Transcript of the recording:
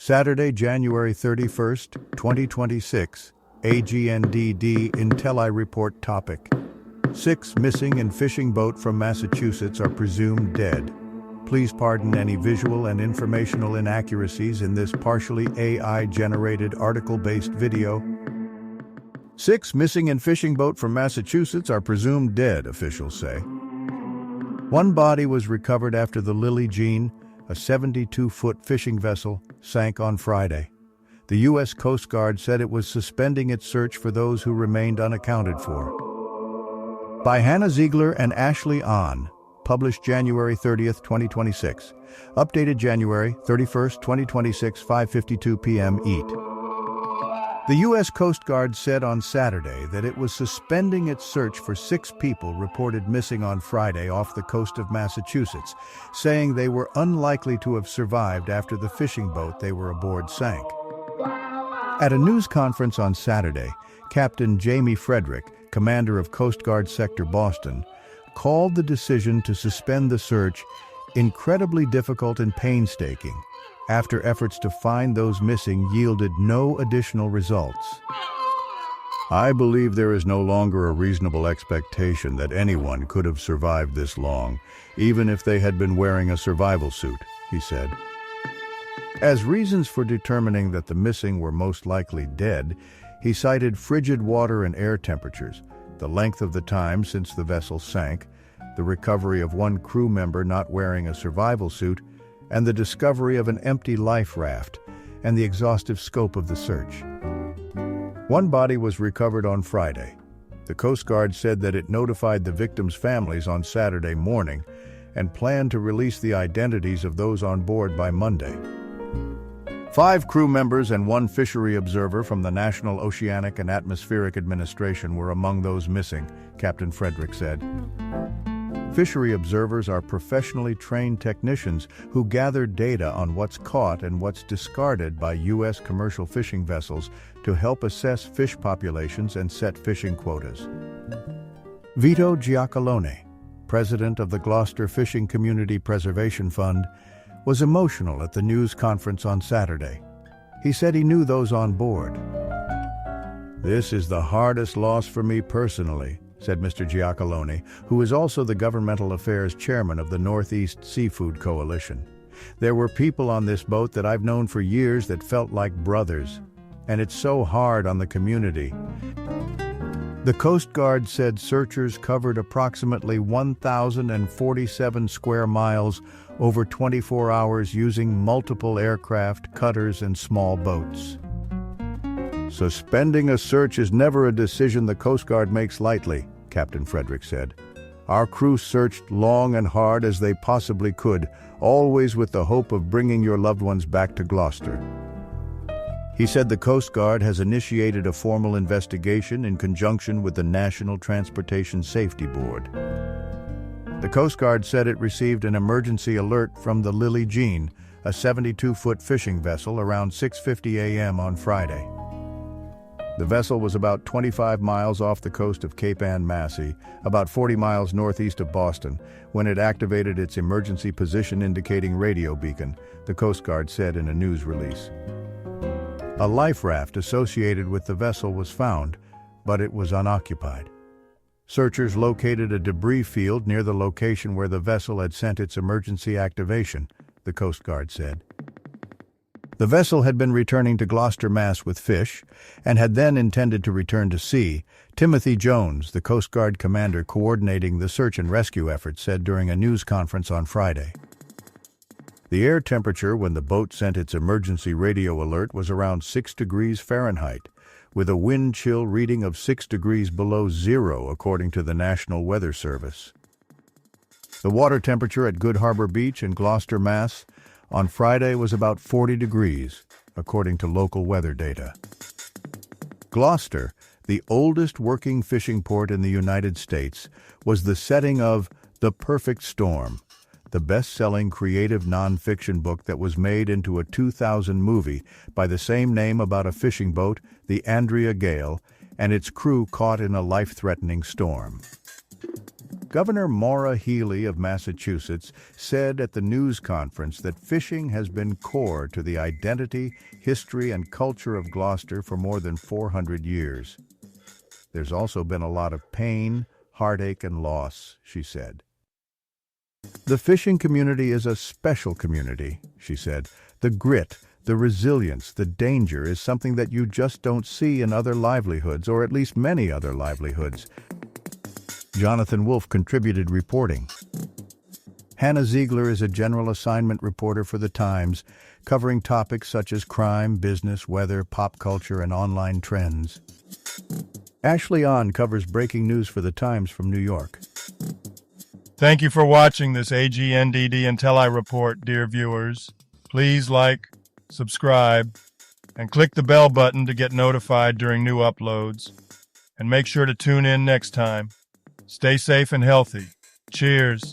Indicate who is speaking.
Speaker 1: Saturday, January 31st, 2026, AGNDD Intelli Report topic. 6 missing in fishing boat from Massachusetts are presumed dead. Please pardon any visual and informational inaccuracies in this partially AI-generated article-based video. 6 missing in fishing boat from Massachusetts are presumed dead, officials say. One body was recovered after the Lily Jean, a 72-foot fishing vessel, sank on Friday. The U.S. Coast Guard said it was suspending its search for those who remained unaccounted for. By Hannah Ziegler and Ashley Ahn, published January 30th, 2026. Updated January 31st, 2026, 5:52 p.m. ET. The U.S. Coast Guard said on Saturday that it was suspending its search for 6 people reported missing on Friday off the coast of Massachusetts, saying they were unlikely to have survived after the fishing boat they were aboard sank. At a news conference on Saturday, Captain Jamie Frederick, commander of Coast Guard Sector Boston, called the decision to suspend the search incredibly difficult and painstaking, after efforts to find those missing yielded no additional results. I believe there is no longer a reasonable expectation that anyone could have survived this long, even if they had been wearing a survival suit, he said. As reasons for determining that the missing were most likely dead, he cited frigid water and air temperatures, the length of the time since the vessel sank, the recovery of one crew member not wearing a survival suit, and the discovery of an empty life raft, and the exhaustive scope of the search. One body was recovered on Friday. The Coast Guard said that it notified the victims' families on Saturday morning and planned to release the identities of those on board by Monday. 5 crew members and 1 fishery observer from the National Oceanic and Atmospheric Administration were among those missing, Captain Frederick said. Fishery observers are professionally trained technicians who gather data on what's caught and what's discarded by U.S. commercial fishing vessels to help assess fish populations and set fishing quotas. Vito Giacalone, president of the Gloucester Fishing Community Preservation Fund, was emotional at the news conference on Saturday. He said he knew those on board. "This is the hardest loss for me personally," said Mr. Giacalone, who is also the governmental affairs chairman of the Northeast Seafood Coalition. "There were people on this boat that I've known for years that felt like brothers, and it's so hard on the community." The Coast Guard said searchers covered approximately 1,047 square miles over 24 hours using multiple aircraft, cutters, and small boats. "Suspending a search is never a decision the Coast Guard makes lightly," Captain Frederick said. "Our crew searched long and hard as they possibly could, always with the hope of bringing your loved ones back to Gloucester." He said the Coast Guard has initiated a formal investigation in conjunction with the National Transportation Safety Board. The Coast Guard said it received an emergency alert from the Lily Jean, a 72-foot fishing vessel, around 6:50 a.m. on Friday. The vessel was about 25 miles off the coast of Cape Ann, Massey, about 40 miles northeast of Boston, when it activated its emergency position indicating radio beacon, the Coast Guard said in a news release. A life raft associated with the vessel was found, but it was unoccupied. Searchers located a debris field near the location where the vessel had sent its emergency activation, the Coast Guard said. The vessel had been returning to Gloucester, Mass. With fish, and had then intended to return to sea, Timothy Jones, the Coast Guard commander coordinating the search and rescue efforts, said during a news conference on Friday. The air temperature when the boat sent its emergency radio alert was around 6 degrees Fahrenheit, with a wind chill reading of 6 degrees below zero, according to the National Weather Service. The water temperature at Good Harbor Beach in Gloucester, Mass. On Friday was about 40 degrees, according to local weather data. Gloucester, the oldest working fishing port in the United States, was the setting of The Perfect Storm, the best-selling creative nonfiction book that was made into a 2000 movie by the same name about a fishing boat, the Andrea Gale, and its crew caught in a life-threatening storm. Governor Maura Healey of Massachusetts said at the news conference that fishing has been core to the identity, history, and culture of Gloucester for more than 400 years. There's also been a lot of pain, heartache, and loss, she said. The fishing community is a special community, she said. The grit, the resilience, the danger is something that you just don't see in other livelihoods, or at least many other livelihoods. Jonathan Wolfe contributed reporting. Hannah Ziegler is a general assignment reporter for The Times, covering topics such as crime, business, weather, pop culture, and online trends. Ashley Ahn covers breaking news for The Times from New York.
Speaker 2: Thank you for watching this AGNDD Intelli report, dear viewers. Please like, subscribe, and click the bell button to get notified during new uploads. And make sure to tune in next time. Stay safe and healthy. Cheers.